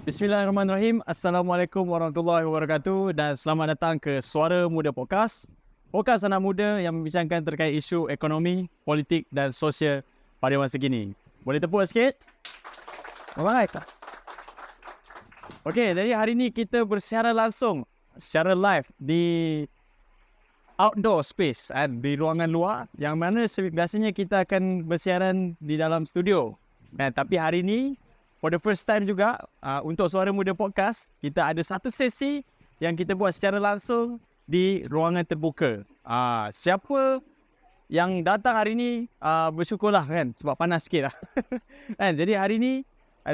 Bismillahirrahmanirrahim. Assalamualaikum warahmatullahi wabarakatuh dan selamat datang ke Suara Muda Podcast. Podcast anak muda yang membincangkan terkait isu ekonomi, politik dan sosial pada masa kini. Boleh tepuk sikit? Alright. Okey, jadi hari ini kita bersiaran langsung secara live di outdoor space di ruangan luar yang mana biasanya kita akan bersiaran di dalam studio. Tapi hari ini for the first time juga untuk Suara Muda Podcast, kita ada satu sesi yang kita buat secara langsung di ruangan terbuka. Siapa yang datang hari ini bersyukurlah kan sebab panas sikit lah. Jadi hari ini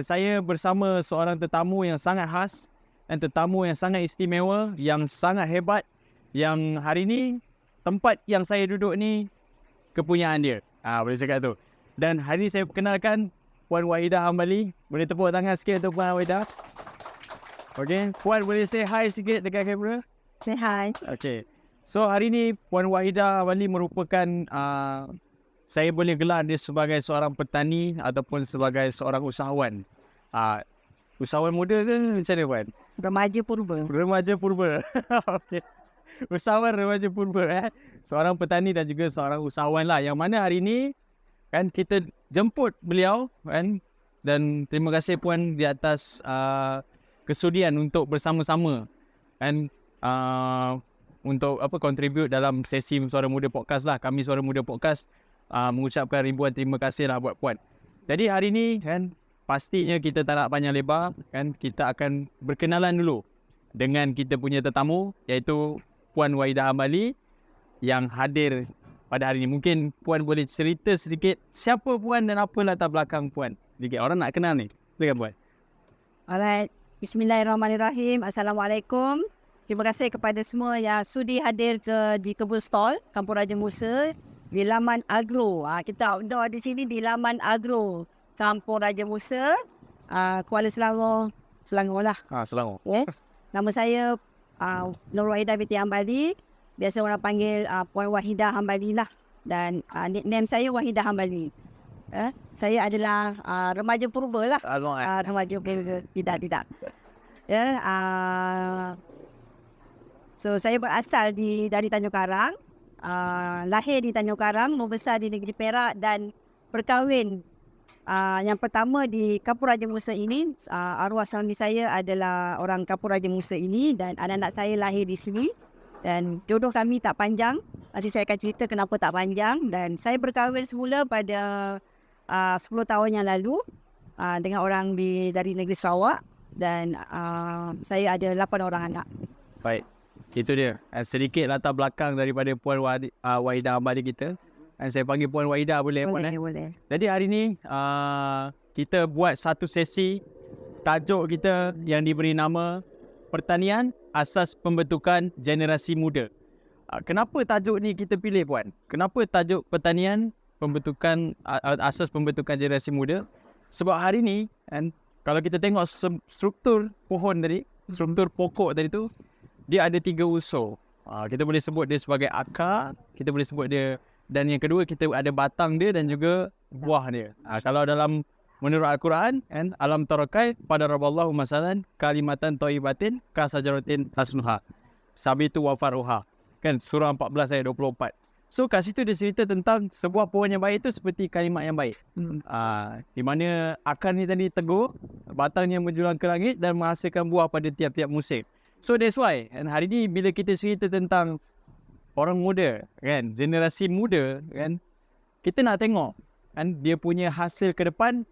saya bersama seorang tetamu yang sangat khas dan tetamu yang sangat istimewa, yang sangat hebat, yang hari ini tempat yang saya duduk ni kepunyaan dia. Boleh cakap tu. Dan hari ini saya perkenalkan Puan Wahidah Hambali. Boleh tepuk tangan sikit untuk Puan Wahidah. Okay. Puan boleh say hi sikit dekat kamera? Say hi. Okay. So hari ni Puan Wahidah Hambali merupakan saya boleh gelar dia sebagai seorang petani ataupun sebagai seorang usahawan. Usahawan muda ke macam mana Puan? Remaja purba. Remaja purba. Okay. Usahawan remaja purba. Seorang petani dan juga seorang usahawan lah. Yang mana hari ni kan kita jemput beliau kan, dan terima kasih Puan di atas kesudian untuk bersama-sama kan untuk contribute dalam sesi Suara Muda Podcast lah. Kami Suara Muda Podcast mengucapkan ribuan terima kasih lah buat Puan. Jadi hari ni kan pastinya kita tak nak panjang lebar kan, kita akan berkenalan dulu dengan kita punya tetamu iaitu Puan Wahidah Hambali yang hadir pada hari ini. Mungkin Puan boleh cerita sedikit siapa Puan dan apa latar belakang Puan. Sedikit orang nak kenal ni. Silakan Puan. Alright. Bismillahirrahmanirrahim. Assalamualaikum. Terima kasih kepada semua yang sudi hadir di kebun stall Kampung Raja Musa di Laman Agro. Kita outdoor di sini di Laman Agro Kampung Raja Musa, Kuala Selangor. Selangor lah. Selangor. Okay. Nama saya Nur Wahidah binti Hambali. Biasa orang panggil Puan Wahidah Hambali lah. Dan nickname saya Wahidah Hambali. Saya adalah remaja purba lah. Remaja purba. Tidak. So saya berasal dari Tanjung Karang. Lahir di Tanjung Karang, membesar di negeri Perak dan berkahwin. Yang pertama di Kampung Raja Musa ini. Arwah suami saya adalah orang Kampung Raja Musa ini dan anak-anak saya lahir di sini. Dan jodoh kami tak panjang. Nanti saya akan cerita kenapa tak panjang. Dan saya berkahwin semula pada 10 tahun yang lalu dengan orang dari negeri Sarawak. Dan saya ada 8 orang anak. Baik. Itu dia. Sedikit latar belakang daripada Puan Wahidah Hambali kita. Saya panggil Puan Wahidah boleh? Boleh. Jadi hari ni kita buat satu sesi. Tajuk kita yang diberi nama Pertanian Asas Pembentukan Generasi Muda. Kenapa tajuk ni kita pilih Puan? Kenapa tajuk Pertanian Asas Pembentukan Generasi Muda? Sebab hari ni kan, kalau kita tengok struktur pohon tadi, struktur pokok tadi tu, dia ada 3 unsur. Kita boleh sebut dia sebagai akar, kita boleh sebut dia, dan yang kedua kita ada batang dia dan juga buah dia. Kalau dalam menurut Al-Quran kan, alam tarakai pada raballahu masalan kalimatan thayyibatin kasajaratin tasnuha sabitu wa faruha kan, surah 14 ayat 24. So kat situ dia cerita tentang sebuah pohon yang baik itu seperti kalimat yang baik. Di mana akar ni tadi teguh, batangnya menjulang ke langit dan menghasilkan buah pada tiap-tiap musim. So that's why and hari ni bila kita cerita tentang orang muda kan, generasi muda kan, kita nak tengok kan dia punya hasil ke depan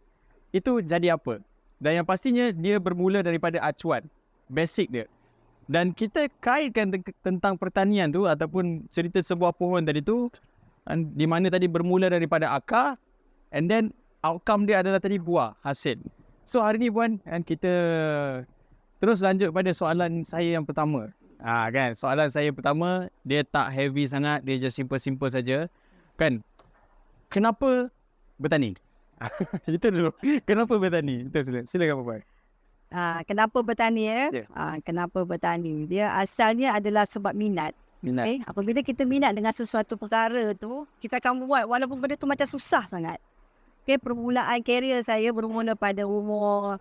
itu jadi apa. Dan yang pastinya dia bermula daripada acuan, basic dia. Dan kita kaitkan tentang pertanian tu ataupun cerita sebuah pohon tadi tu, di mana tadi bermula daripada akar and then outcome dia adalah tadi buah, hasil. So hari ni Puan, kita terus lanjut pada soalan saya yang pertama. Kan, soalan saya pertama dia tak heavy sangat, dia just simple-simple saja. Kan, kenapa bertani? Itu dulu. Kenapa bertani? Silakan Puan. Kenapa bertani Kenapa bertani? Dia asalnya adalah sebab minat. Okay? Apabila kita minat dengan sesuatu perkara tu, kita akan buat walaupun benda tu macam susah sangat. Okay, permulaan karier saya bermula pada umur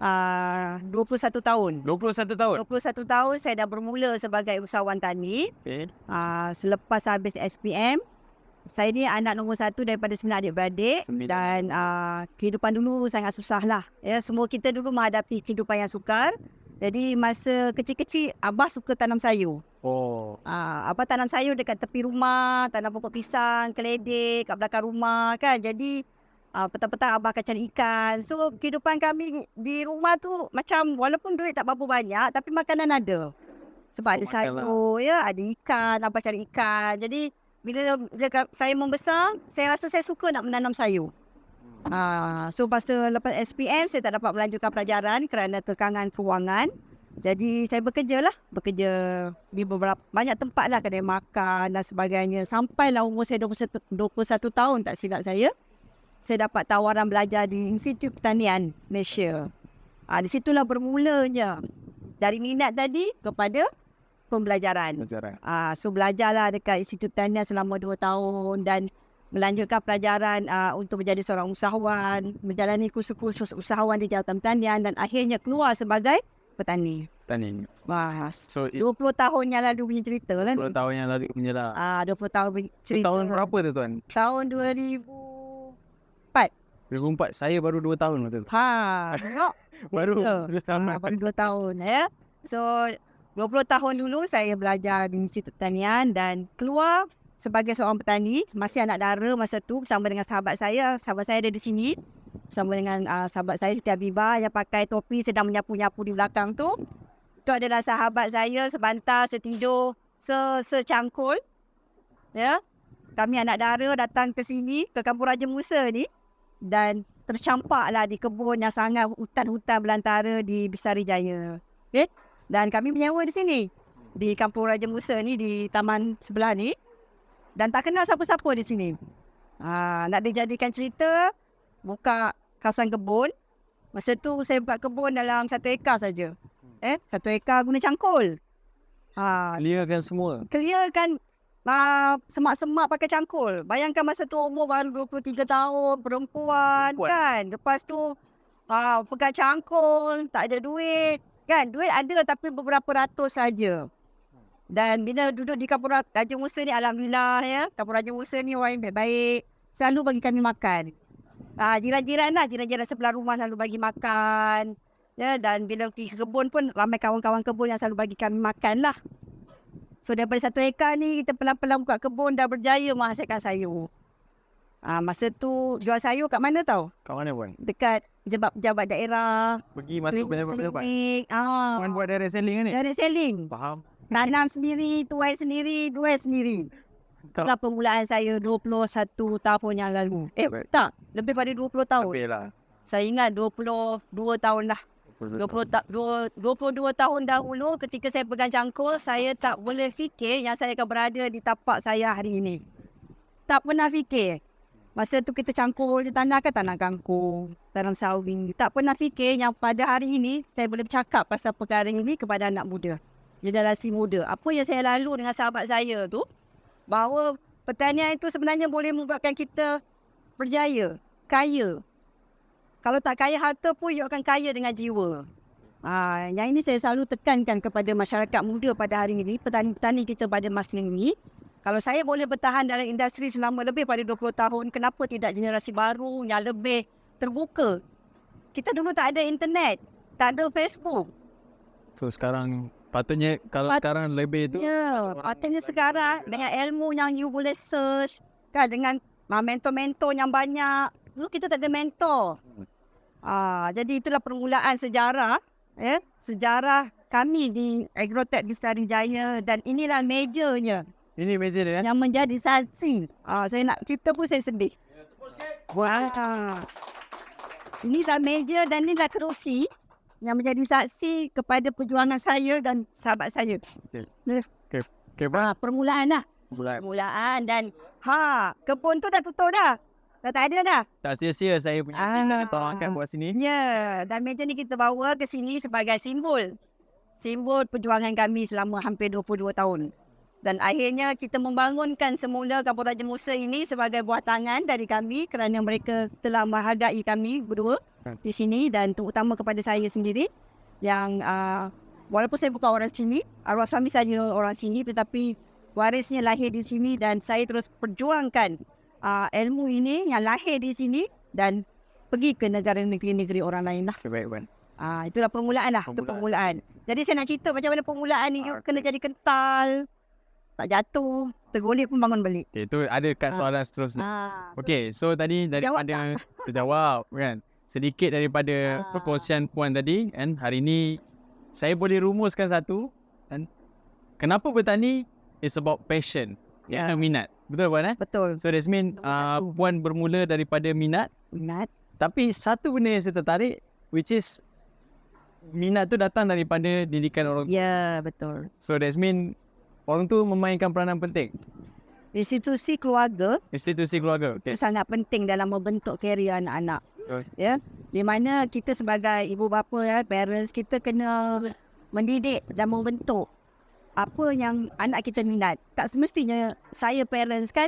21 tahun. 21 tahun. 21 tahun saya dah bermula sebagai usahawan tani. Okay. Selepas habis SPM, saya ni anak nombor 1 daripada 9 adik-beradik. Dan kehidupan dulu sangat susah lah. Ya, semua kita dulu menghadapi kehidupan yang sukar. Jadi masa kecil-kecil, Abah suka tanam sayur. Oh. Abah tanam sayur dekat tepi rumah, tanam pokok pisang, keledek kat belakang rumah kan. Jadi petang-petang Abah akan cari ikan. So kehidupan kami di rumah tu macam walaupun duit tak berapa banyak tapi makanan ada. Sebab ada sayur, ya, ada ikan, Abah cari ikan. Jadi bila saya membesar, saya rasa saya suka nak menanam sayur. So masa lepas SPM saya tak dapat melanjutkan pelajaran kerana kekangan kewangan. Jadi saya bekerja di beberapa banyak tempat lah, kedai makan dan sebagainya. Sampailah umur saya 21 tahun tak silap saya dapat tawaran belajar di Institut Pertanian Malaysia. Di situlah bermulanya dari minat tadi kepada pembelajaran. So belajarlah dekat Institut Pertanian selama 2 tahun dan melanjutkan pelajaran untuk menjadi seorang usahawan, menjalani kursus-kursus usahawan di Jabatan Pertanian dan akhirnya keluar sebagai petani. So 20 tahun yang lalu punya cerita lah. 20 tahun yang lalu punya lah. 20 tahun cerita. Tahun berapa tu tuan? Tahun 2004. Saya baru 2 tahun waktu tu. Baru 2 tahun. Baru 2 tahun ya. So 20 tahun dulu saya belajar di Institut Pertanian dan keluar sebagai seorang petani, masih anak dara masa tu bersama dengan sahabat saya. Sahabat saya ada di sini. Bersama dengan sahabat saya Siti Habibah yang pakai topi sedang menyapu-nyapu di belakang tu. Itu adalah sahabat saya sebantar, setidur, secangkul. Ya. Kami anak dara datang ke sini, ke Kampung Raja Musa ni. Dan tercampaklah di kebun yang sangat hutan-hutan belantara di Bisari Jaya. Okay? Dan kami menyewa di sini. Di Kampung Raja Musa ni, di taman sebelah ni. Dan tak kenal siapa-siapa di sini. Nak dijadikan cerita, buka kawasan kebun. Masa tu saya buka kebun dalam 1 ekar saja. 1 ekar guna cangkul. Clearkan semua. Clearkan semak-semak pakai cangkul. Bayangkan masa tu umur baru 23 tahun, perempuan kan. Lepas tu pegang cangkul, tak ada duit. Kan, duit ada tapi beberapa ratus saja. Dan bila duduk di Kampung Raja Musa ni, alhamdulillah ya, Kampung Raja Musa ni orang yang baik-baik, selalu bagi kami makan. Jiran-jiran sebelah rumah selalu bagi makan. Ya, dan bila pergi ke kebun pun ramai kawan-kawan kebun yang selalu bagi kami makan lah. So daripada 1 ekar ni kita pelan-pelan buka kebun dah berjaya menghasilkan sayur. Masa tu jual sayur kat mana tau? Kat mana puan? Dekat pejabat daerah. Pergi masuk pejabat-pejabat. Puan buat direct selling kan ni? Direct selling. Faham. Tanam sendiri, tuai sendiri, duai sendiri. Itulah permulaan saya 21 tahun yang lalu. Tak, lebih pada 20 tahun. Lebih lah. Saya ingat 22 tahun lah. 22 tahun dahulu ketika saya pegang cangkul, saya tak boleh fikir yang saya akan berada di tapak saya hari ini. Tak pernah fikir. Masa tu kita cangkul di tanah kan, tanam kangkung, tanam sawi. Tak pernah fikir yang pada hari ini saya boleh bercakap pasal perkara ini kepada anak muda. Generasi muda. Apa yang saya lalu dengan sahabat saya tu, bahawa pertanian itu sebenarnya boleh membuatkan kita berjaya, kaya. Kalau tak kaya harta pun, you akan kaya dengan jiwa. Yang ini saya selalu tekankan kepada masyarakat muda pada hari ini, petani-petani kita pada masa ini. Kalau saya boleh bertahan dalam industri selama lebih pada 20 tahun, kenapa tidak generasi baru yang lebih terbuka? Kita dulu tak ada internet, tak ada Facebook. So sekarang patutnya sekarang lebih tu. Ya, patutnya sekarang dengan ilmu yang you boleh search, kan, dengan mentor-mentor yang banyak. Dulu kita tak ada mentor. Jadi itulah permulaan sejarah, ya, sejarah kami di Agrotech Bisari Jaya, dan inilah mejanya. Ini meja dia kan? Yang menjadi saksi. Saya nak cerita pun saya sedih. Wah. Inilah meja dan inilah kerusi yang menjadi saksi kepada perjuangan saya dan sahabat saya. Okay, permulaan lah. Permulaan dan kebun tu dah tutup dah. Dah tak ada dah. Tak sia-sia saya punya angkat buat sini. Ya, dan meja ni kita bawa ke sini sebagai simbol. Simbol perjuangan kami selama hampir 22 tahun. Dan akhirnya kita membangunkan semula Kampung Raja Musa ini sebagai buah tangan dari kami kerana mereka telah menghargai kami berdua di sini, dan terutama kepada saya sendiri yang walaupun saya bukan orang sini, arwah suami saya orang sini, tetapi warisnya lahir di sini dan saya terus perjuangkan ilmu ini yang lahir di sini dan pergi ke negara-negeri orang lain lah. Baik. Itulah permulaan lah. Itu permulaan. Jadi saya nak cerita macam mana permulaan ni. You kena jadi kental, tak jatuh, tergolek pun bangun balik. Okay, itu ada kat soalan seterusnya. Okay, so tadi daripada terjawab kan, sedikit daripada perkongsian puan tadi kan, hari ni saya boleh rumuskan satu kan, kenapa bertani is about passion, minat. Betul puan? Betul. So that's mean puan bermula daripada minat, tapi satu benda yang saya tertarik, which is minat tu datang daripada didikan orang tua. Ya, betul. So that's mean orang tu memainkan peranan penting. Institusi keluarga Okay. itu sangat penting dalam membentuk karier anak-anak. Ya, di mana kita sebagai ibu bapa, parents, kita kena mendidik dan membentuk apa yang anak kita minat. Tak semestinya saya parents kan,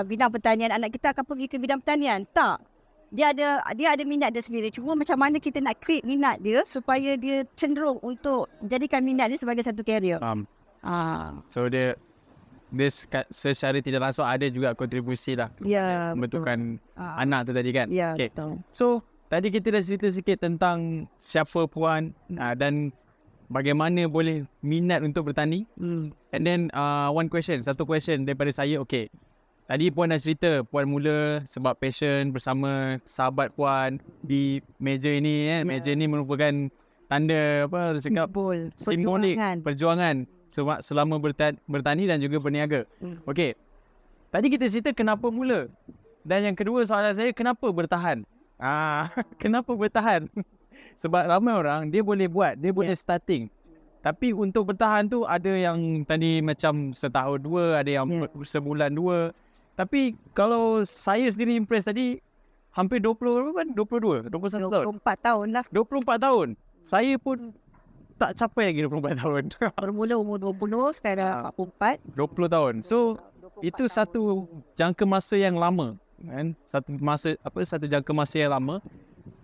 bidang pertanian, anak kita akan pergi ke bidang pertanian. Tak. Dia ada minat dia sendiri. Cuma macam mana kita nak create minat dia supaya dia cenderung untuk jadikan minat dia sebagai satu karier. So dia secara tidak langsung ada juga kontribusi lah. Ya, membentukkan anak tu tadi kan. Ya, betul. So tadi kita dah cerita sikit tentang siapa puan dan bagaimana boleh minat untuk bertani. And then satu question daripada saya. Okay, tadi puan dah cerita puan mula sebab passion bersama sahabat puan di meja ini kan. Meja ini merupakan tanda apa cakap simbolik perjuangan selama bertani dan juga berniaga. Okey. Tadi kita cerita kenapa mula. Dan yang kedua soalan saya, kenapa bertahan? Kenapa bertahan? Sebab ramai orang dia boleh buat, dia boleh starting. Tapi untuk bertahan tu ada yang tadi macam setahun dua, ada yang sebulan dua. Tapi kalau saya sendiri impress tadi hampir 20 kan? 22, 21 tahun. 24 tahun lah. 24 tahun. Saya pun tak capai lagi 24 tahun. Bermula umur 20, sekarang 44. 20 tahun. So, itu satu jangka masa yang lama. Kan? Satu jangka masa yang lama.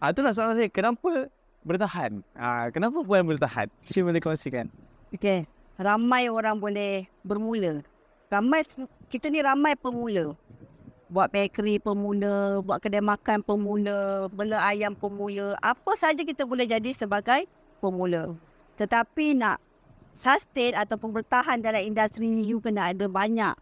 Itulah soalan saya. Kenapa bertahan? Kenapa puan bertahan? Saya boleh kongsikan. Okay. Ramai orang boleh bermula. Kita ni ramai pemula. Buat bakery pemula, buat kedai makan pemula, bela ayam pemula. Apa saja kita boleh jadi sebagai pemula. Tetapi nak sustain ataupun bertahan dalam industri, you kena ada banyak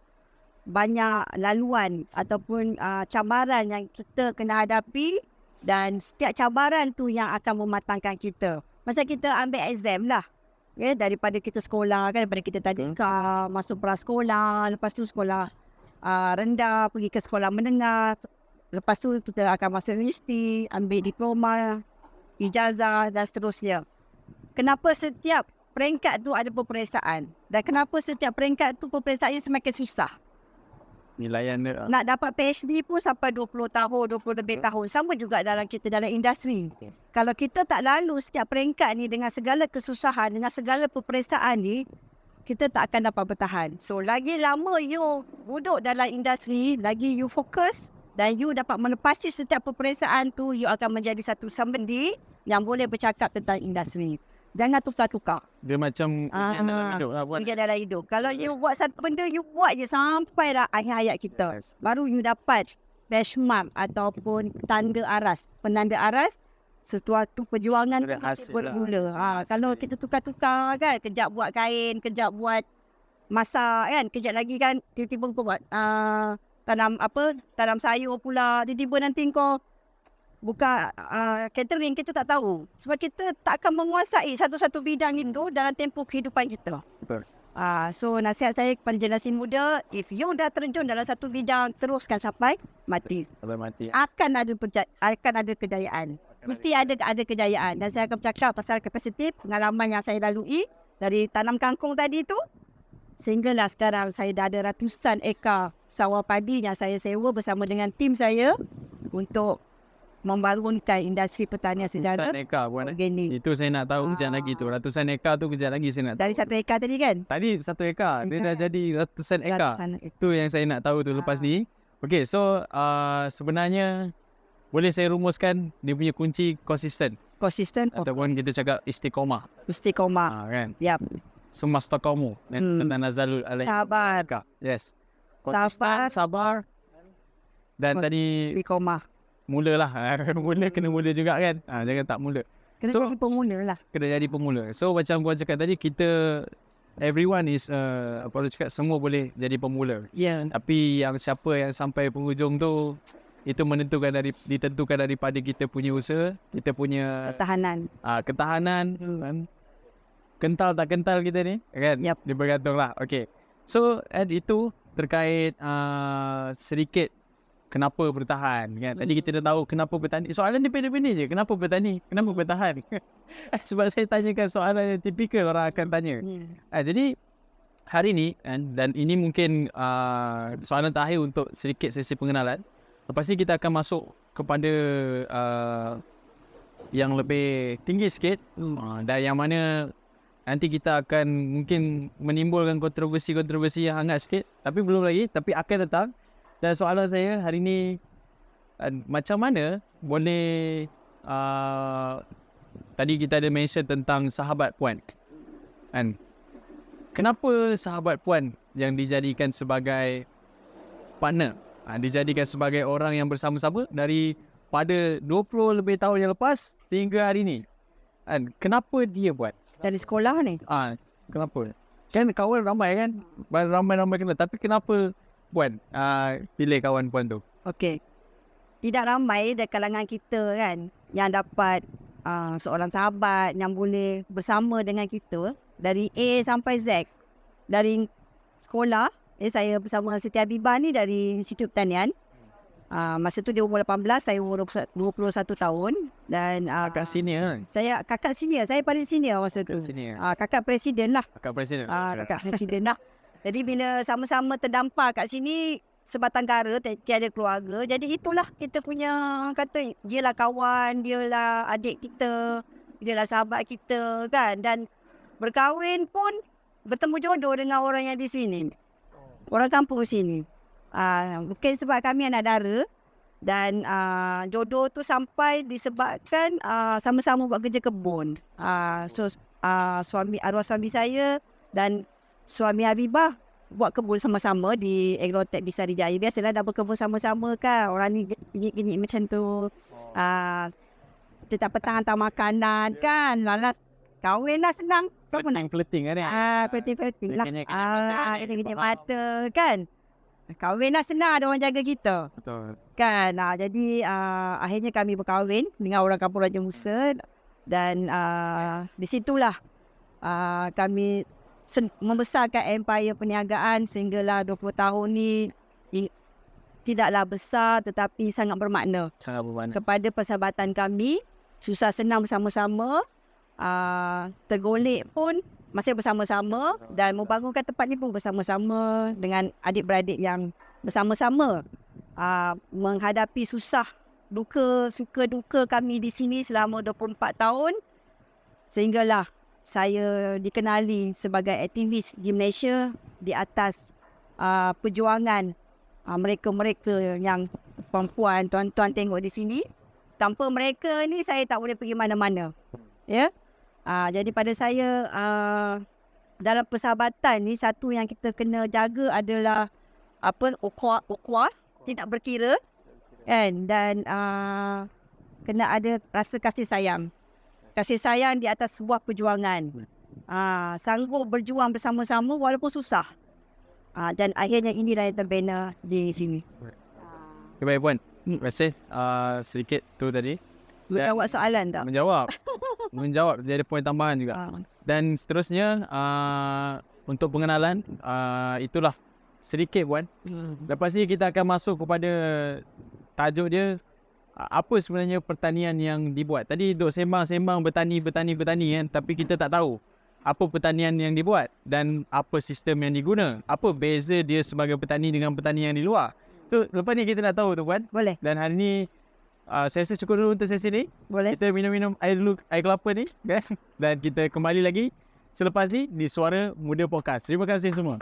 laluan ataupun cabaran yang kita kena hadapi, dan setiap cabaran tu yang akan mematangkan kita. Macam kita ambil exam lah. Ya, daripada kita sekolah kan, daripada kita tadika, masuk prasekolah, lepas tu sekolah rendah, pergi ke sekolah menengah. Lepas tu kita akan masuk universiti, ambil diploma, ijazah dan seterusnya. Kenapa setiap peringkat tu ada peperiksaan? Dan kenapa setiap peringkat tu peperiksaannya semakin susah? Nilaian dia. Nak dapat PhD pun sampai 20 tahun, 20 lebih tahun. Sama juga dalam industri. Kalau kita tak lalu setiap peringkat ni dengan segala kesusahan, dengan segala peperiksaan ni, kita tak akan dapat bertahan. So, lagi lama you duduk dalam industri, lagi you fokus dan you dapat melepasi setiap peperiksaan tu, you akan menjadi satu somebody yang boleh bercakap tentang industri. Jangan tukar-tukar. Dia macam ujian dalam hidup lah buat. Ujian dalam hidup. Kalau you buat satu benda, you buat je sampai dah akhir hayat kita. Baru you dapat benchmark ataupun penanda aras sesuatu perjuangan tu bermula. Kalau kita tukar-tukar kan, kejap buat kain, kejap buat masak kan, kejap lagi kan tiba-tiba kau buat tanam sayur pula, tiba-tiba nanti kau buka catering, kita tak tahu. Sebab kita tak akan menguasai satu-satu bidang itu dalam tempoh kehidupan kita. Betul. So nasihat saya kepada generasi muda, if you dah terjun dalam satu bidang, teruskan sampai mati. Sampai mati. Akan ada kejayaan. Mesti ada kejayaan. Dan saya akan bercakap pasal kapasiti pengalaman yang saya lalui dari tanam kangkung tadi tu, sehinggalah sekarang saya dah ada ratusan ekar sawah padi yang saya sewa bersama dengan tim saya untuk membangunkan industri pertanian secara Ratusan ekar Puan. organik. Itu saya nak tahu kejap lagi tu. Ratusan ekar tu kejap lagi saya nak tahu. Dari 1 ekar tadi kan? Tadi 1 ekar, dia dah jadi ratusan ekar. Ratusan ekar. Itu yang saya nak tahu tu lepas ni. Okay, so sebenarnya boleh saya rumuskan dia punya kunci konsisten. Konsisten, Ataupun kita cakap istiqomah. istiqomah. Kan? Yap. Sumastaqamu. Tanazalul alaih. Sabar. Yes. Konsisten, sabar. Dan tadi Istiqomah. mulalah. Mula kena mula juga kan. Jangan tak mula. Kena So- jadi pemula lah. Kena jadi pemula. So macam Puan cakap tadi, kita everyone is apa orang cakap, semua boleh jadi pemula. Ya. Tapi yang siapa yang sampai penghujung tu, itu ditentukan daripada kita punya usaha, kita punya Ketahanan. ketahanan, kan? Kental tak kental kita ni, kan? Yap. Dia bergantung lah. Okay. So itu terkait sedikit kenapa bertahan, kan? Tadi kita dah tahu kenapa bertani. Soalan dia pendek-pendek je. Kenapa bertani? Kenapa bertahan? Sebab saya tanyakan soalan yang tipikal orang akan tanya. Jadi hari ni, kan, dan ini mungkin soalan terakhir untuk sedikit sesi pengenalan. Lepas ni kita akan masuk kepada yang lebih tinggi sikit, dan yang mana nanti kita akan mungkin menimbulkan kontroversi yang hangat sikit. Tapi belum lagi, tapi akan datang. Dan soalan saya hari ni, macam mana boleh tadi kita ada mention tentang sahabat Puan, kan? Kenapa sahabat Puan yang dijadikan sebagai partner, dijadikan sebagai orang yang bersama-sama daripada 20 lebih tahun yang lepas sehingga hari ni, kan? Kenapa dia buat? Dari sekolah ni. Kenapa? Kan kawan ramai kan? Ramai-ramai kenal. Tapi kenapa Puan pilih kawan Puan tu? Okey. Tidak ramai dari kalangan kita kan yang dapat seorang sahabat yang boleh bersama dengan kita dari A sampai Z. Dari sekolah, saya bersama Siti Habibah ni dari Institut Pertanian. Masa tu dia umur 18, saya umur 21 tahun. Dan Kakak senior kan? saya kakak senior, saya paling senior masa tu. Kakak senior. Kakak presiden lah. Kakak presiden. Kakak presiden lah. Jadi bila sama-sama terdampar kat sini sebatang kara, tiada keluarga. Jadi itulah kita punya, kata dialah kawan, dialah adik kita, dialah sahabat kita kan. Dan berkahwin pun bertemu jodoh dengan orang yang di sini. Orang kampung sini. Mungkin sebab kami anak dara dan jodoh tu sampai disebabkan sama-sama buat kerja kebun. So arwah suami saya dan suami Habibah buat kebun sama-sama di Agrotech Bisari Jaya. Biasalah dah berkebun sama-sama kan. Orang ni gini macam tu. Tetap petang hantar makanan kan. Lalas kahwin lah senang. Flirting kan ni? Flirting lah. Kena-kena mata kan. Kahwin lah senang, ada orang jaga kita. Betul. Kan. Jadi akhirnya kami berkahwin dengan orang kampung Raja Musa. Dan di situlah kami membesarkan empire perniagaan sehinggalah 20 tahun ni tidaklah besar tetapi sangat bermakna. Sangat bermakna. Kepada persahabatan kami, susah senang bersama-sama, tergolek pun masih bersama-sama dan membangunkan tempat ni pun bersama-sama dengan adik-beradik yang bersama-sama menghadapi susah, duka, suka duka kami di sini selama 24 tahun sehinggalah saya dikenali sebagai aktivis di Malaysia di atas perjuangan mereka-mereka yang perempuan, tuan-tuan tengok di sini. Tanpa mereka ni saya tak boleh pergi mana-mana. Ya. Jadi pada saya dalam persahabatan ni satu yang kita kena jaga adalah ukhuwah, tidak berkira kan, dan kena ada rasa kasih sayang. Kasih sayang di atas sebuah perjuangan. Sanggup berjuang bersama-sama walaupun susah. Dan akhirnya inilah yang terbina di sini. Okay, baik Puan. Terima kasih. Sedikit tu tadi. Jawab soalan tak? Menjawab. Dia ada poin tambahan juga. Dan seterusnya, untuk pengenalan, itulah sedikit Puan. Lepas ni kita akan masuk kepada tajuk dia. Apa sebenarnya pertanian yang dibuat? Tadi duk sembang-sembang bertani kan, tapi kita tak tahu apa pertanian yang dibuat dan apa sistem yang diguna. Apa beza dia sebagai petani dengan petani yang di luar. So lepas ni kita nak tahu tu Puan. Boleh. Dan hari ni saya rasa cukup dulu untuk sesi ni. Boleh? Kita minum-minum air dulu, air kelapa ni kan. Dan kita kembali lagi selepas ni di Suara Muda Podcast. Terima kasih semua.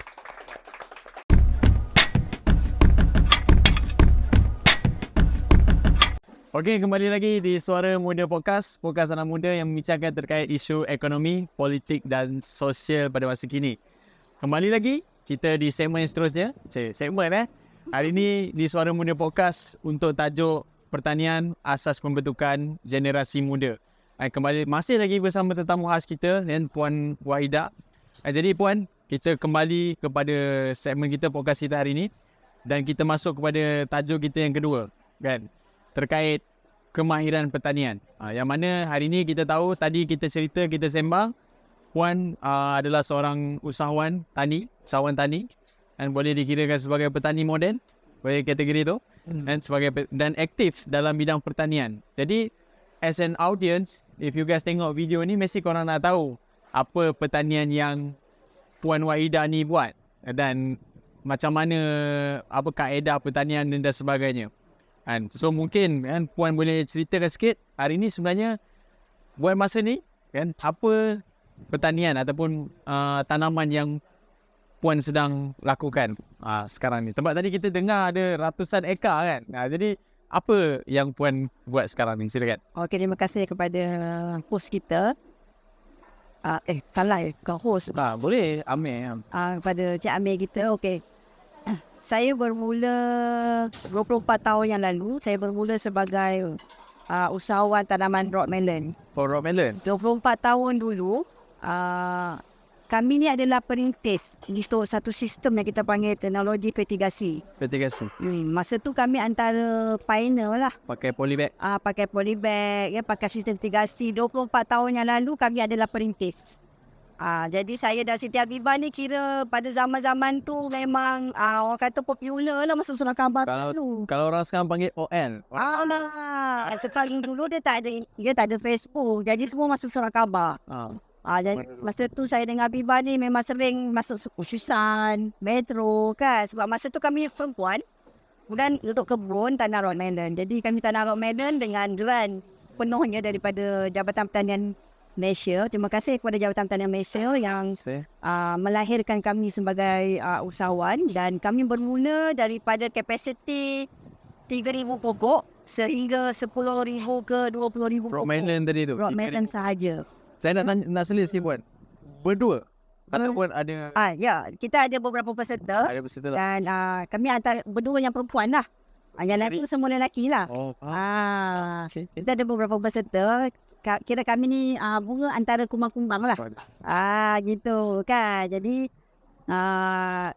Okey, kembali lagi di Suara Muda Podcast. Podcast anak muda yang membincangkan terkait isu ekonomi, politik dan sosial pada masa kini. Kembali lagi, kita di segmen seterusnya. Segmen hari ini di Suara Muda Podcast untuk tajuk Pertanian Asas Pembentukan Generasi Muda. Kembali masih lagi bersama tetamu khas kita, Puan Wahidah. Jadi Puan, kita kembali kepada segmen kita, podcast kita hari ini. Dan kita masuk kepada tajuk kita yang kedua, kan? Terkait kemahiran pertanian. Yang mana hari ini kita tahu, tadi kita cerita, kita sembang, Puan adalah seorang usahawan tani dan boleh dikirakan sebagai petani moden, boleh kategori tu, dan aktif dalam bidang pertanian. Jadi as an audience, if you guys tengok video ni, mesti korang nak tahu apa pertanian yang Puan Wahidah ni buat dan macam mana, apa kaedah pertanian dan sebagainya. So mungkin kan Puan boleh ceritakan sikit hari ni sebenarnya buat masa ni kan, apa pertanian ataupun tanaman yang Puan sedang lakukan sekarang ni. Tempat tadi kita dengar ada ratusan ekar kan. Jadi apa yang Puan buat sekarang ni? Silakan. Okey, terima kasih kepada host kita. Salah bukan host. Boleh Amir. Kepada Cik Amir kita. Okey. Saya bermula 24 tahun yang lalu, saya bermula sebagai usahawan tanaman rock melon. Rock melon? 24 tahun dulu, kami ni adalah perintis untuk satu sistem yang kita panggil teknologi fertigasi. Masa tu kami antara pioneer lah. Pakai polybag? Pakai polybag, pakai sistem fertigasi. 24 tahun yang lalu kami adalah perintis. Jadi saya dan Siti Habibah ni kira pada zaman-zaman tu memang orang kata popular lah masuk Surat Khabar dulu. Kalau orang sekarang panggil ON. Sekarang dulu dia tak ada Facebook. Jadi semua masuk Surat Khabar. Jadi masa tu saya dengan Habibah ni memang sering masuk khususan, metro kan. Sebab masa tu kami perempuan. Kemudian untuk kebun tanah rock melon. Jadi kami tanah rock melon dengan grant sepenuhnya daripada Jabatan Pertanian Malaysia. Terima kasih kepada Jabatan Pertanian Malaysia yang melahirkan kami sebagai usahawan, dan kami bermula daripada kapasiti 3,000 pokok sehingga 10,000 ke 20,000 pokok. Rock melon tadi tu? Rock melon sahaja. Saya nak selit sikit Puan. Berdua? Ataupun ada? Ya, kita ada beberapa peserta. Ada peserta lah. Dan kami antara berdua yang perempuan lah. Yang lain tu semua lelaki lah. Kita ada beberapa peserta. Kira kami ni bunga antara kumbang-kumbang lah. Gitu kan. Jadi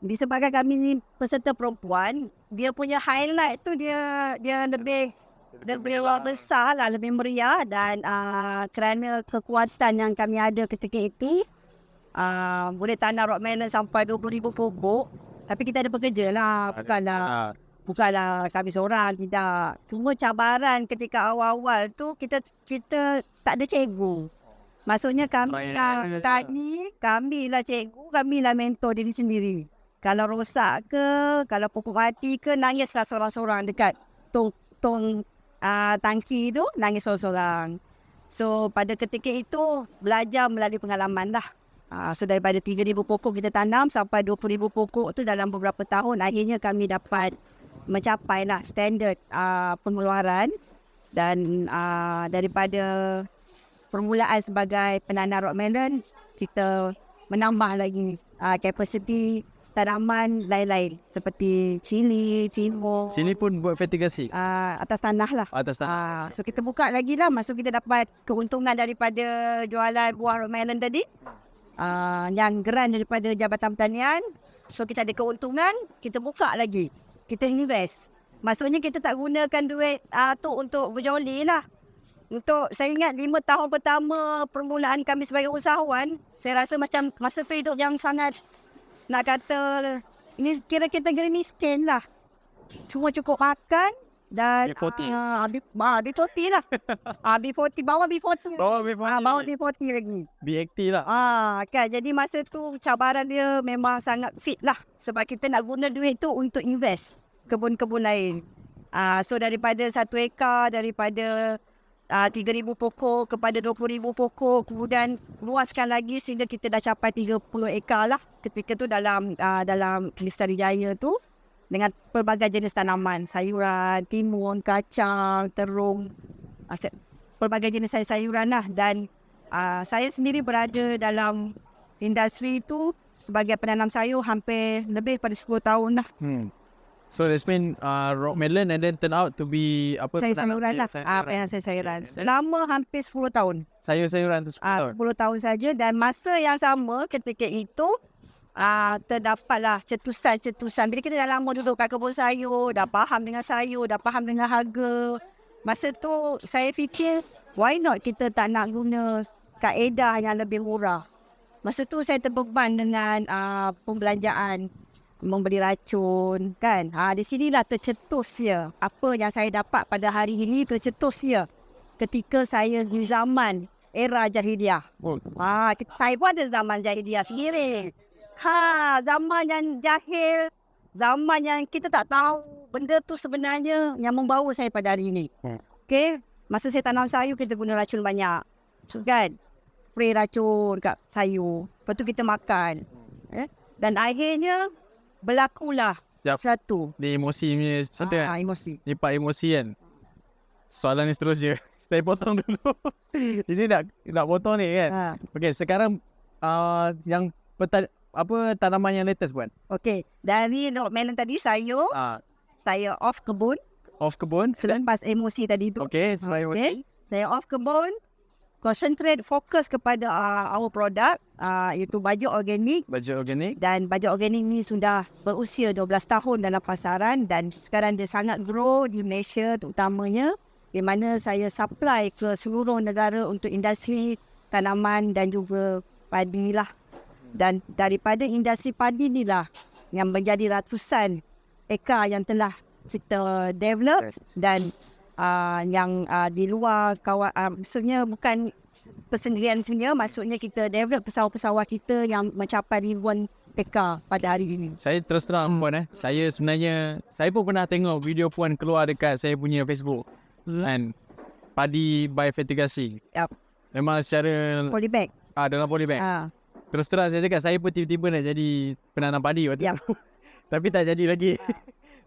disebabkan kami ni peserta perempuan, dia punya highlight tu dia lebih besar lah, lebih meriah. Dan kerana kekuatan yang kami ada ketika itu, boleh tanam rock melon sampai 20,000 pokok. Tapi kita ada pekerja lah, bukanlah kami seorang, tidak. Cuma cabaran ketika awal-awal tu kita tak ada cikgu. Maksudnya kami lah tani, kami lah cikgu, kami lah mentor diri sendiri. Kalau rosak ke, kalau pokok mati ke, nangislah seorang-seorang dekat tong tangki tu, nangis seorang-seorang. So pada ketika itu belajar melalui pengalaman lah. So daripada 3,000 pokok kita tanam sampai 20,000 pokok tu dalam beberapa tahun, akhirnya kami dapat mencapai lah standard pengeluaran. Dan daripada permulaan sebagai penanam rock melon, kita menambah lagi kapasiti tanaman lain-lain seperti cili, cimol. Cili pun buat fertigasi? Atas tanah lah. Atas tanah. So kita buka lagi lah, masuk kita dapat keuntungan daripada jualan buah rock melon tadi. Yang grant daripada Jabatan Pertanian. So kita ada keuntungan, kita buka lagi, kita invest. Maksudnya kita tak gunakan duit tu untuk berjoli lah. Untuk saya ingat 5 tahun pertama permulaan kami sebagai usahawan, saya rasa macam masa hidup yang sangat, nak kata ini kira kategori miskin lah. Cuma cukup makan dan B40 lah. B40, bawah B40. Bawah B40 lagi. B80 lah. Kan, jadi masa tu cabaran dia memang sangat fit lah. Sebab kita nak guna duit tu untuk invest kebun-kebun lain. So daripada 1 ekar, daripada 3,000 pokok kepada 20,000 pokok, kemudian luaskan lagi sehingga kita dah capai 30 ekar lah ketika tu dalam Lestari Jaya tu, dengan pelbagai jenis tanaman, sayuran, timun, kacang, terung, pelbagai jenis sayuran lah. Dan saya sendiri berada dalam industri itu sebagai penanam sayur hampir lebih pada 10 tahun lah. So that's mean rock melon and then turn out to be Sayuran lah. Penanam sayuran. Selama hampir 10 tahun. Sayur-sayuran tu 10 tahun. 10 tahun saja, dan masa yang sama ketika itu terdapatlah cetusan-cetusan. Bila kita dah lama duduk kat kebun sayur, dah faham dengan sayur, dah faham dengan harga. Masa tu saya fikir, why not kita tak nak guna kaedah yang lebih murah. Masa tu saya terbeban dengan pembelanjaan, membeli racun kan. Di sinilah tercetusnya apa yang saya dapat pada hari ini, tercetusnya ketika saya di zaman era jahiliah. Saya pun ada zaman jahiliah sendiri. Zaman yang jahil, zaman yang kita tak tahu benda tu sebenarnya yang membawa saya pada hari ini. Okay, masa saya tanam sayur kita guna racun banyak. So, kan? Spray racun kat sayur. Lepas tu kita makan. Dan akhirnya berlakulah satu. Ni emosi punya satu kan? Emosi. Ni part emosi kan? Soalan ni seterusnya. Saya potong dulu. Ini nak potong ni kan? Okay, sekarang yang tanaman yang latest buat? Okay, dari rock melon tadi sayur, saya off kebun. Off kebun? Selepas emosi tadi tu. Okay, selepas emosi. Saya off kebun. Concentrate, fokus kepada our product, iaitu baju organik. Baju organik. Dan baju organik ni sudah berusia 12 tahun dalam pasaran, dan sekarang dia sangat grow di Malaysia terutamanya, di mana saya supply ke seluruh negara untuk industri tanaman dan juga padi lah. Dan daripada industri padi ni lah yang menjadi ratusan ekar yang telah kita develop, dan yang di luar maksudnya bukan persendirian punya, maksudnya kita develop pesawat-pesawat kita yang mencapai ribuan ekar pada hari ini. Saya terus terang Puan saya sebenarnya, saya pun pernah tengok video Puan keluar dekat saya punya Facebook kan, padi biofertigasi. Memang secara polybag. Dalam polybag. Terus terang saya cakap, saya pun tiba-tiba nak jadi penanam padi waktu tu. Tapi tak jadi lagi.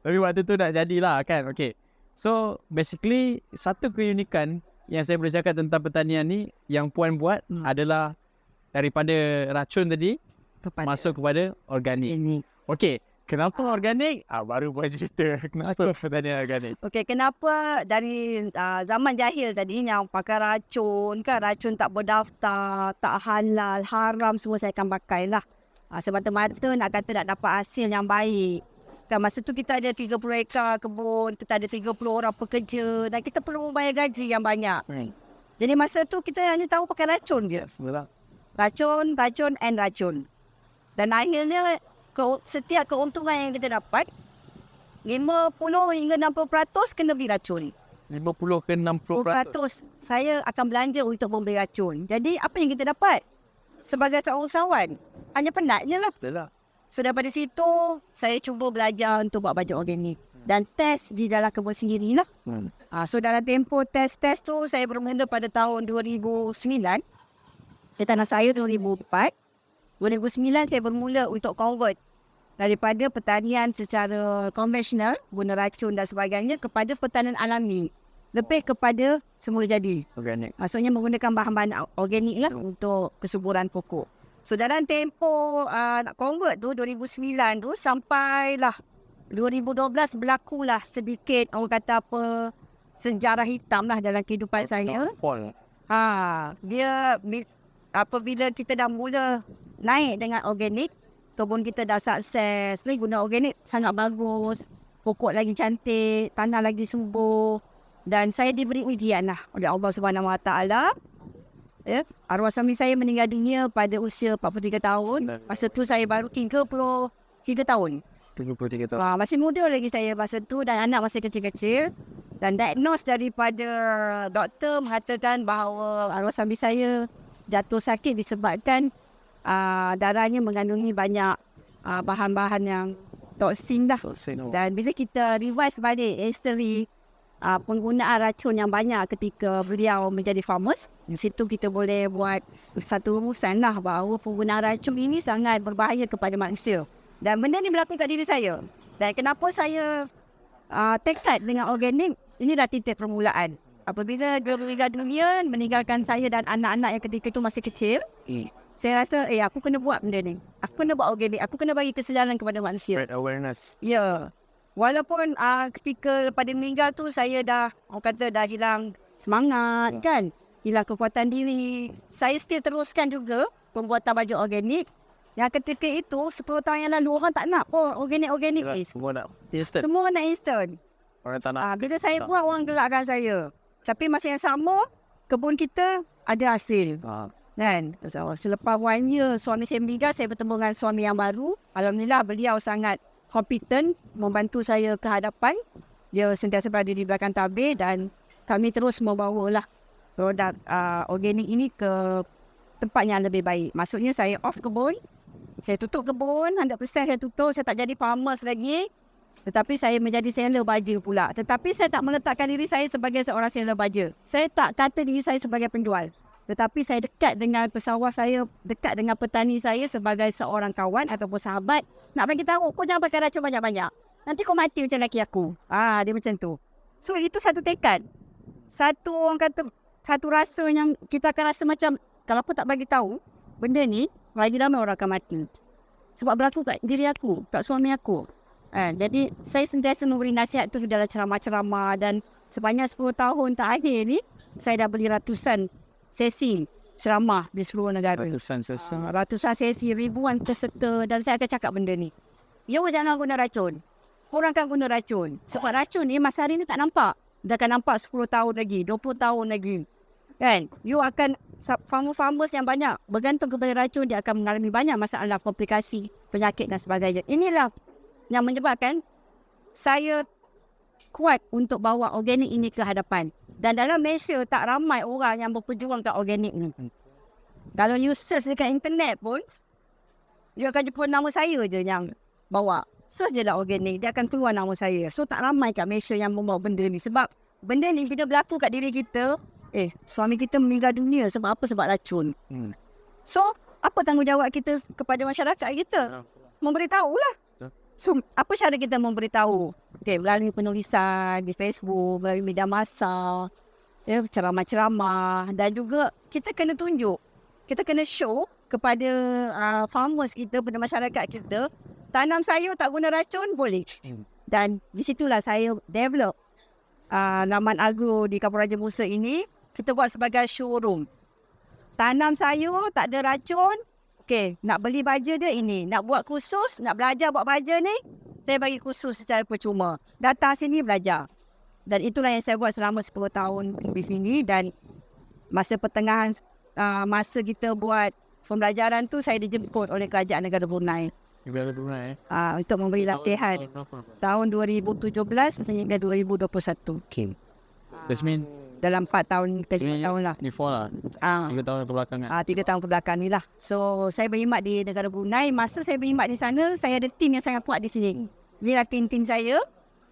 Tapi waktu tu nak jadilah kan. Okay. So basically satu keunikan yang saya boleh cakap tentang pertanian ni yang Puan buat adalah daripada racun tadi masuk kepada organik. Okay, kenapa organik? Baru Puan cerita kenapa pertanian organik. Okay, kenapa dari zaman jahil tadi yang pakai racun kan, racun tak berdaftar, tak halal, haram, semua saya akan pakai lah. Semata-mata nak kata nak dapat hasil yang baik. Kan masa tu kita ada 30 ekar kebun, kita ada 30 orang pekerja, dan kita perlu membayar gaji yang banyak. Jadi masa tu kita hanya tahu pakai racun je. Racun. Dan akhirnya setiap keuntungan yang kita dapat, 50 hingga 60% kena beli racun. 50 ke 60% saya akan belanja untuk membeli racun. Jadi apa yang kita dapat? Sebagai seorang usahawan, hanya penatnya lah. Betul lah. So daripada situ saya cuba belajar untuk buat baju organik dan test di dalam kebun sendirilah. So dalam tempoh test tu saya bermula pada tahun 2009. Saya tanam sayur 2004. 2009 saya bermula untuk convert daripada pertanian secara konvensional, guna racun dan sebagainya, kepada pertanian alami. Lebih kepada semula jadi. Organik. Maksudnya menggunakan bahan-bahan organik lah untuk kesuburan pokok. So dalam tempoh nak convert tu 2009 tu sampailah 2012 berlakulah sedikit orang kata apa, sejarah hitam lah dalam kehidupan saya. Dia apabila kita dah mula naik dengan organik, kebun kita dah sukses, guna organik sangat bagus, pokok lagi cantik, tanah lagi subur, dan saya diberi ujian lah oleh Allah Subhanahu Wa Taala. Arwah suami saya meninggal dunia pada usia 43 tahun. Masa tu saya baru 33 tahun. 33 tahun. Masih muda lagi saya masa tu, dan anak masih kecil-kecil. Dan diagnos daripada doktor mengatakan bahawa arwah suami saya jatuh sakit disebabkan darahnya mengandungi banyak bahan-bahan yang toksin dah. Toksin. Dan bila kita revise balik history penggunaan racun yang banyak ketika beliau menjadi farmers, di situ kita boleh buat satu rumusan lah bahawa penggunaan racun ini sangat berbahaya kepada manusia. Dan benda ni berlaku kat diri saya. Dan kenapa saya tekad dengan organik, inilah titik permulaan. Apabila dia meninggal dunia, meninggalkan saya dan anak-anak yang ketika itu masih kecil, saya rasa aku kena buat benda ni. Aku kena buat organik. Aku kena bagi kesedaran kepada manusia. Spread awareness. Ya. Walaupun ketika lepas dia meninggal tu saya dah, orang kata dah hilang semangat kan. Hilang kekuatan diri. Saya still teruskan juga pembuatan baju organik. Yang ketika itu 10 tahun yang lalu orang tak nak pun organik-organik ni. Semua nak instant. Semua nak instant. Orang tak nak. Bila saya buat orang gelakkan saya. Tapi masa yang sama kebun kita ada hasil. Kan? So, selepas 1 year suami saya meninggal, saya bertemu dengan suami yang baru. Alhamdulillah beliau sangat kompetent membantu saya ke hadapan. Dia sentiasa berada di belakang tabir dan kami terus membawalah produk organik ini ke tempat yang lebih baik. Maksudnya saya off kebun, saya tutup kebun, 100% saya tutup, saya tak jadi farmers lagi. Tetapi saya menjadi seller baja pula. Tetapi saya tak meletakkan diri saya sebagai seorang seller baja. Saya tak kata diri saya sebagai penjual. Tetapi saya dekat dengan pesawah saya, dekat dengan petani saya sebagai seorang kawan ataupun sahabat. Nak bagi tahu, kau jangan pakai racun banyak-banyak. Nanti kau mati macam laki aku. Dia macam tu. So itu satu tekad. Satu orang kata, satu rasa yang kita akan rasa macam, kalau aku tak bagi tahu, benda ni, lagi ramai orang akan mati. Sebab berlaku kat diri aku, kat suami aku. Jadi saya sentiasa memberi nasihat tu dalam ceramah-ceramah dan sepanjang 10 tahun terakhir ni, saya dah beli ratusan sesi ceramah di seluruh negara. Ratusan sesi, ribuan peserta dan saya akan cakap benda ni. Jangan guna racun. Kurangkan guna racun. Sebab racun ni masa hari ni tak nampak. Dia akan nampak 10 tahun lagi, 20 tahun lagi. Kan? You akan, farmers yang banyak bergantung kepada racun, dia akan mengalami banyak masalah, komplikasi, penyakit dan sebagainya. Inilah yang menyebabkan saya kuat untuk bawa organik ini ke hadapan. Dan dalam Malaysia tak ramai orang yang berpejuang kat organik ni. Kalau you search dekat internet pun, you akan jumpa nama saya je yang bawa. Search je lah organik, dia akan keluar nama saya. So tak ramai kat Malaysia yang membawa benda ni. Sebab benda ni bila berlaku kat diri kita, suami kita meninggal dunia sebab apa? Sebab racun. So apa tanggungjawab kita kepada masyarakat kita? Memberitahulah. So, apa cara kita memberitahu? Melalui penulisan di Facebook, melalui media massa, ceramah-ceramah, dan juga kita kena tunjuk, kita kena show kepada farmers kita, kepada masyarakat kita, tanam sayur tak guna racun, boleh. Dan di situlah saya develop laman agro di Kampung Raja Musa ini, kita buat sebagai showroom. Tanam sayur tak ada racun. Nak beli baja dia ini. Nak buat kursus, nak belajar buat baja ni, saya bagi kursus secara percuma. Datang sini belajar. Dan itulah yang saya buat selama 10 tahun di sini. Dan masa pertengahan, masa kita buat pembelajaran tu, saya dijemput oleh Kerajaan Negara Brunei. Untuk memberi latihan. Tahun 2017 sehingga 2021. That's mean dalam 4 tahun, 3 tahun lah. Before lah. 3 tahun kebelakangan. 3 tahun kebelakang ni lah. So, saya berkhidmat di negara Brunei. Masa saya berkhidmat di sana, saya ada tim yang sangat kuat di sini. Inilah tim-tim saya.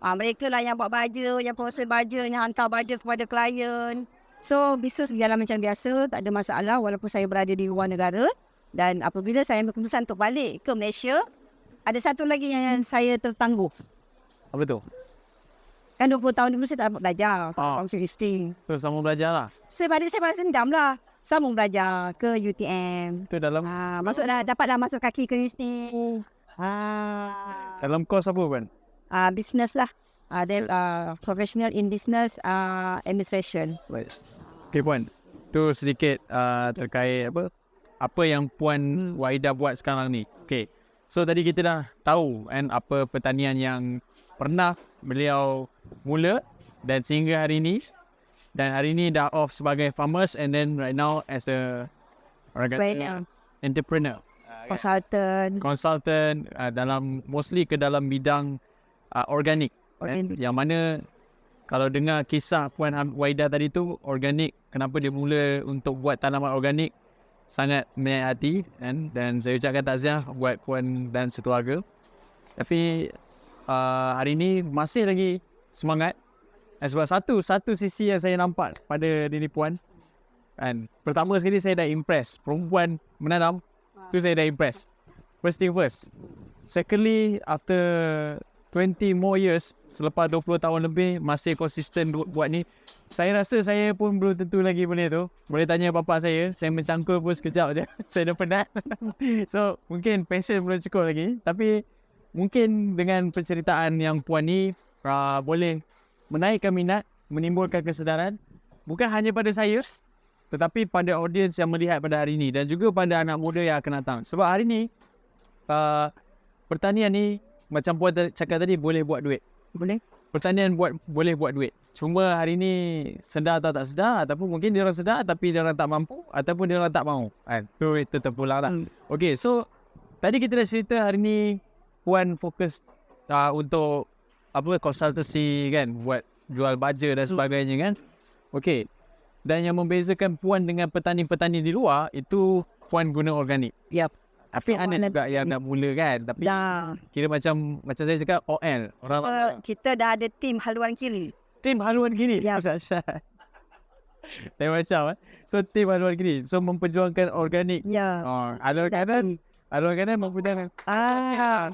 Mereka lah yang buat baja, yang proses baja, yang hantar baja kepada klien. So, bisnes berjalan macam biasa. Tak ada masalah walaupun saya berada di luar negara. Dan apabila saya berkeputusan untuk balik ke Malaysia, ada satu lagi yang saya tertangguh. Apa tu? Kan 20 tahun dulu saya tak dapat belajar. Langsung listing. So, sama belajar lah. Saya balas dendam lah. Sambung belajar ke UTM. Tu dalam dapatlah masuk kaki ke universiti. Dalam kos apa kan? Business lah. Professional in business administration. Right. Okay Puan, tu sedikit terkait apa yang Puan Wahida buat sekarang ni. Okay, so tadi kita dah tahu apa pertanian yang pernah beliau mula dan sehingga hari ni. Dan hari ni dah off sebagai farmers and then right now as a entrepreneur. Consultant dalam mostly ke dalam bidang organik. Yang mana kalau dengar kisah Puan Wahida tadi tu, organik, kenapa dia mula untuk buat tanaman organik, sangat menyayat hati dan saya ucapkan takziah buat Puan dan sekeluarga. Tapi hari ni masih lagi semangat. Sebab satu sisi yang saya nampak pada diri puan kan, pertama sekali saya dah impress perempuan menanam. Tu saya dah impress. First thing first. Secondly, after 20 more years, selepas 20 tahun lebih masih konsisten buat ni, saya rasa saya pun belum tentu lagi boleh tu. Boleh tanya bapa saya mencangkul pun sekejap je. Saya dah penat. So, mungkin passion belum cukup lagi. Tapi, mungkin dengan penceritaan yang puan ni boleh menaikkan minat, menimbulkan kesedaran. Bukan hanya pada saya, tetapi pada audiens yang melihat pada hari ini. Dan juga pada anak muda yang akan datang. Sebab hari ni, pertanian ni, macam puan cakap tadi, boleh buat duit. Boleh. Pertanian boleh buat duit. Cuma hari ni sedar atau tak sedar, ataupun mungkin dia orang sedar tapi dia orang tak mampu, ataupun dia orang tak mahu. Itu terpulang lah. Okay, so tadi kita dah cerita hari ni puan fokus untuk konsultasi kan, buat jual baja dan sebagainya kan. Okay. Dan yang membezakan puan dengan petani-petani di luar, itu puan guna organik. Yep. Tapi ada juga yang nak mula kan. Tapi kira macam saya cakap OL. Kita dah ada tim haluan kiri. Tim haluan kiri? Ya. Lain macam So tim haluan kiri. So memperjuangkan organik. Ya. Haluan kanan memperjuangkan.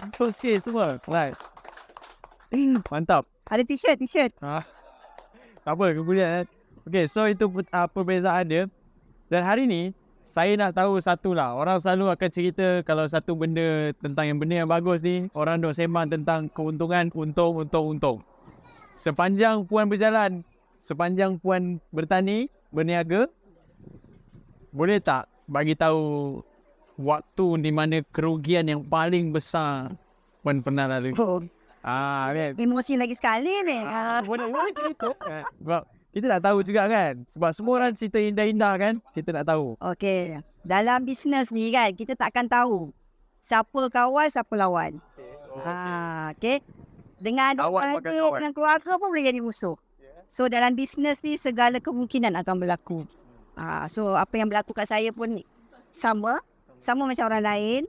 Betul sikit semua. Right. Mantap. Ada t-shirt. Tak apa, kemudian. Okay, so itu perbezaan dia. Dan hari ni, saya nak tahu satu lah. Orang selalu akan cerita kalau satu benda tentang benda yang bagus ni, orang duk sembang tentang keuntungan, untung. Sepanjang puan berjalan, sepanjang puan bertani, berniaga, boleh tak bagi tahu waktu di mana kerugian yang paling besar puan pernah lalui? Kan? Emosi lagi sekali ni. Boleh cerita. Sebab kita nak tahu juga kan. Sebab semua orang cerita indah-indah kan. Kita nak tahu. Okey. Dalam bisnes ni kan, kita takkan tahu siapa kawan, siapa lawan. Okey. Dengan dengan keluarga pun boleh jadi musuh. So dalam bisnes ni segala kemungkinan akan berlaku. So apa yang berlaku kat saya pun sama macam orang lain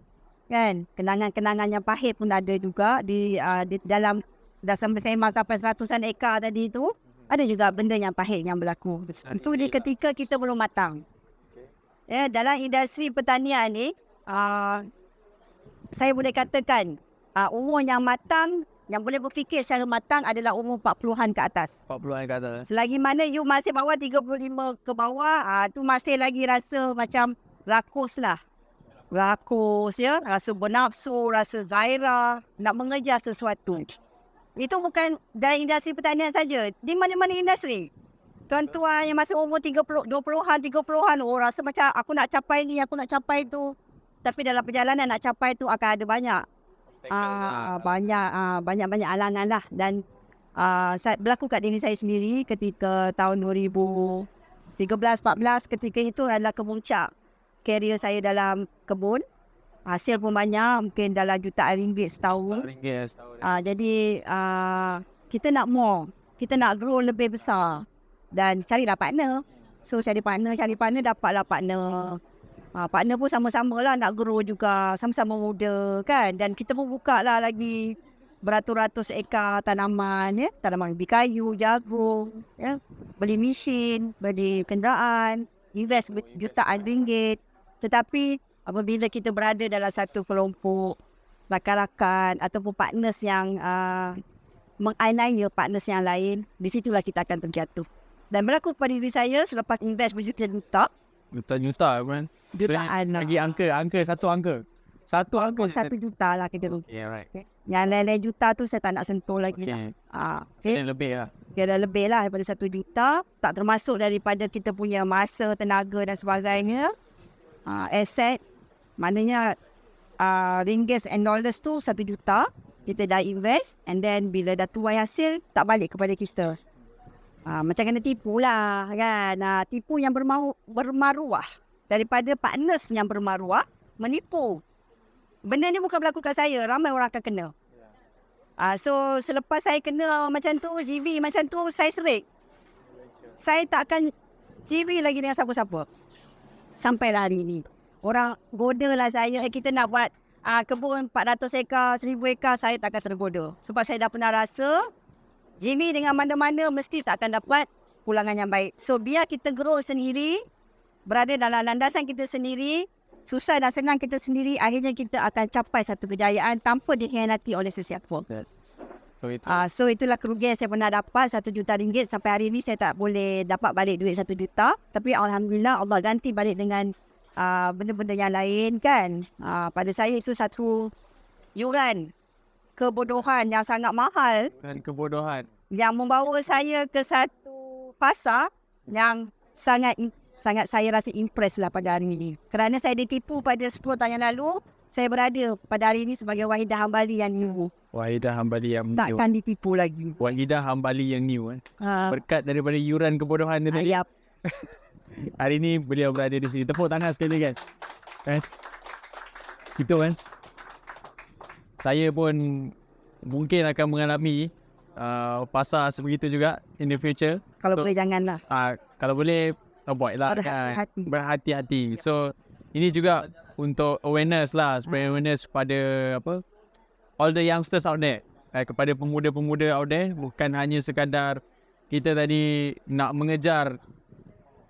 kan. Kenangan-kenangan yang pahit pun ada juga di dalam sampai 100-an ekar tadi tu. Ada juga benda yang pahit yang berlaku. Itu di ketika kita belum matang. Ya, dalam industri pertanian ni, saya boleh katakan umur yang matang, yang boleh berfikir secara matang adalah umur 40-an ke atas. 40-an ke atas. Selagi mana you masih bawah 35 ke bawah, tu masih lagi rasa macam rakus lah. Rakus ya, rasa bernafsu, rasa gairah, nak mengejar sesuatu. Itu bukan dalam industri pertanian saja. Di mana-mana industri. Tuan-tuan yang masih umur 20-an, rasa macam aku nak capai ni, aku nak capai tu. Tapi dalam perjalanan nak capai tu akan ada banyak. Banyak alangan lah. Dan berlaku kat diri saya sendiri ketika tahun 2013-14. Ketika itu adalah kemuncak karier saya dalam kebun. Hasil pun banyak, mungkin dalam jutaan ringgit setahun. Jadi kita nak more, kita nak grow lebih besar dan carilah partner. So cari partner, dapatlah partner. Partner pun sama-sama lah nak grow juga, sama-sama muda kan. Dan kita pun buka lah lagi beratus-ratus ekar tanaman, ya, tanaman ubi kayu, jagung, ya, beli mesin, beli kenderaan, invest jutaan ringgit. Tetapi apabila kita berada dalam satu kelompok rakan-rakan ataupun partners yang menganiaya partners yang lain, di situlah kita akan terjatuh. Dan berlaku kepada diri saya selepas invest berjuta-juta. Juta-juta kan? Jutaan lah. Lagi satu angka. Satu angka. 1 juta lah kita rugi. Yeah, right. Okay. Yang lain-lain juta tu saya tak nak sentuh lagi. Okay. Lebih lah. Dia dah lebih lah daripada 1 juta. Tak termasuk daripada kita punya masa, tenaga dan sebagainya. Aset. Maknanya ringgit and dollars tu 1 juta. Kita dah invest. And then bila dah tuai hasil, tak balik kepada kita. Macam kena tipu lah kan. Tipu yang bermaruah. Daripada partners yang bermaruah, menipu. Benda ni bukan berlaku kat saya. Ramai orang akan kena. So selepas saya kena macam tu, GV macam tu, saya serik. Saya tak akan GV lagi dengan siapa-siapa. Sampai hari ni. Orang goda lah saya, kita nak buat kebun 400 ekar, 1000 ekar, saya tak akan tergoda. Sebab saya dah pernah rasa, Jimmy dengan mana-mana mesti tak akan dapat pulangan yang baik. So, biar kita grow sendiri, berada dalam landasan kita sendiri, susah dan senang kita sendiri, akhirnya kita akan capai satu kejayaan tanpa dikhianati oleh sesiapa. So itulah kerugian yang saya pernah dapat, RM1 juta. Sampai hari ini saya tak boleh dapat balik duit RM1 juta. Tapi Alhamdulillah Allah ganti balik dengan benda-benda yang lain kan. Pada saya itu satu yuran kebodohan yang sangat mahal. Dan kebodohan. Yang membawa saya ke satu fasa yang sangat saya rasa impress lah pada hari ini. Kerana saya ditipu pada 10 tahun yang lalu, saya berada pada hari ini sebagai Wahidah Hambali yang new. Wahidah Hambali yang new. Takkan ditipu lagi. Wahidah Hambali yang new. Berkat daripada yuran kebodohan tadi. Yap. Hari ini beliau berada di sini. Tepuk tangan sekali guys. Itu kan. Saya pun mungkin akan mengalami fasa sebegitu juga in the future. Kalau boleh janganlah. Kalau boleh avoid lah kan. Berhati-hati. So ini juga untuk awareness lah, spread awareness pada all the youngsters out there, kepada pemuda-pemuda out there. Bukan hanya sekadar kita tadi nak mengejar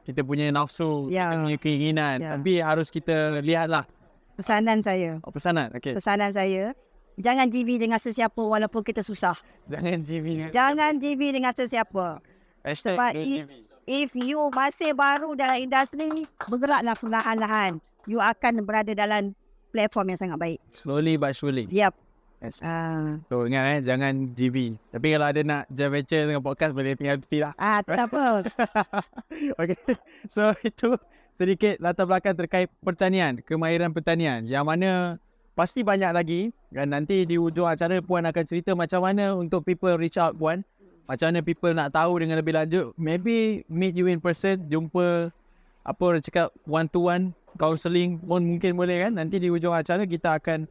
kita punya nafsu, kita punya keinginan, tapi harus kita lihatlah. Pesanan saya. Pesanan, okey. Pesanan saya, jangan GB dengan sesiapa walaupun kita susah. Jangan GB dengan sesiapa. Sebab if you masih baru dalam industri, bergeraklah perlahan-lahan. You akan berada dalam platform yang sangat baik. Slowly but surely. Yep. Yes. So ingat jangan GB. Tapi kalau ada nak joint venture dengan podcast, boleh tinggal tepi lah. Tak apa. Okay. So itu sedikit latar belakang terkait pertanian, kemahiran pertanian. Yang mana pasti banyak lagi. Dan nanti di hujung acara Puan akan cerita macam mana untuk people reach out Puan. Macam mana people nak tahu dengan lebih lanjut. Maybe meet you in person, jumpa apa orang cakap one to one, counselling pun mungkin boleh kan. Nanti di hujung acara kita akan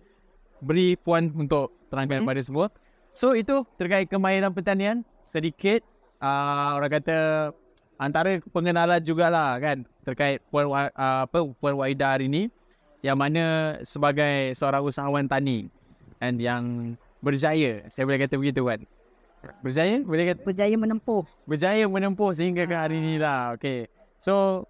beri Puan untuk terangkan kepada semua. So itu terkait kemahiran pertanian. Sedikit orang kata antara pengenalan jugalah kan terkait Puan Wahidah hari ini, yang mana sebagai seorang usahawan tani dan yang berjaya, saya boleh kata begitu kan. Berjaya? Boleh kata? Berjaya menempuh sehingga ke hari ini lah. Okay. So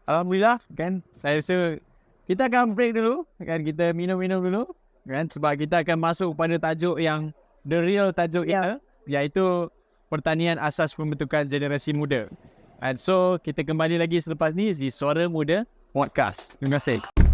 alhamdulillah kan, saya rasa kita akan break dulu kan, kita minum-minum dulu kan, sebab kita akan masuk pada tajuk yang the real tajuk kita, iaitu pertanian asas pembentukan generasi muda. And so kita kembali lagi selepas ni di Suara Muda Podcast. Terima kasih.